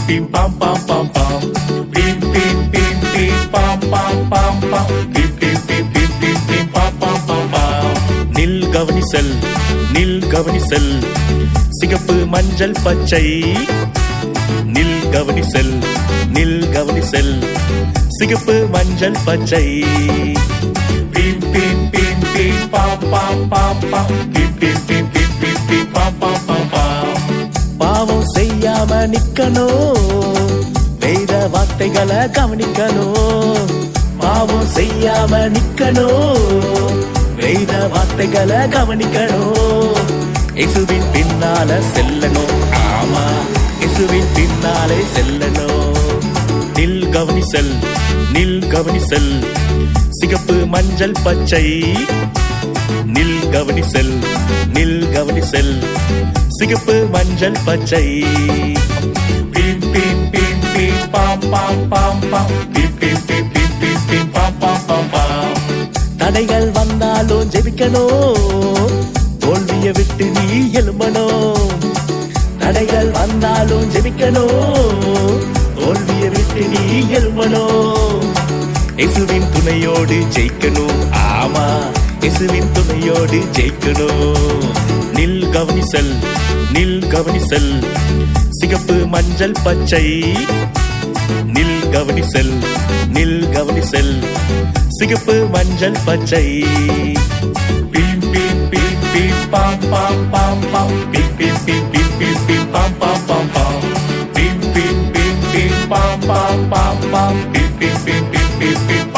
pim pam pam pam pam. Pim pim pim pim pam pam pam pam. Pim pim pim pim pim pim pam pam pam pam. நில் கவனி செல், நில் கவனி செல், சிகப்பு மஞ்சள் பச்சை. நில் கவனி செல், நில் கவனி செல், சிகப்பு மஞ்சள் பச்சை. பிம் பிம் பிம் பிம் பாம் பாம் பாம் பாம். பிம் பிம் பிம் பிம் பிம் பிம் பாம் பாம் பாம் பாம். பாவம் செய்யாம நிக்கணும், வேத வார்த்தைகளை கவனிக்கணும். பாவம் செய்யாம நிக்கணும், வேத வார்த்தைகளை கவனிக்கணும். இயேசுவின் பின்னால செல்லணும், ஆமா இயேசுவின் பின்னாலே செல்லணும். நில் கவனி செல், நில் கவனி செல், சிகப்பு மஞ்சள் பச்சை. நில் கவனி செல், நில் கவனி செல், சிகப்பு மஞ்சள் பச்சை. பிம் பிம் பிம் பிம் பாம் பாம் பாம் பாம். பிம் பிம் பிம் பிம் பிம் பிம் பாம் பாம் பாம் பாம். தடைகள் வந்தாலும் ஜெபிக்கணும், தோல்வியை விட்டு நீ எழும்பணும். தடைகள் வந்தாலும் ஜெபிக்கணும், தோல்வியை விட்டு நீ எழும்பணும். இயேசுவின் துணையோடு ஜெயிக்கணும், ஆமா இயேசுவின் துணையோடு ஜெயிக்கணும். நில் கவனி செல், நில் கவனி செல், சிகப்பு மஞ்சள் பச்சை. நில் கவனி செல், நில் கவனி செல், சிகப்பு மஞ்சள் பச்சை. பிம் பிம் பிம் பிம் பாம் பாம் பாம் பாம். பிம் பிம் பிம் பிம் பிம் பிம் பாம் பாம் பாம் பாம். பிம் பிம் பிம் பிம் பாம் பாம் பாம் பாம். பிம் பிம் பிம் பிம் பிம் பிம்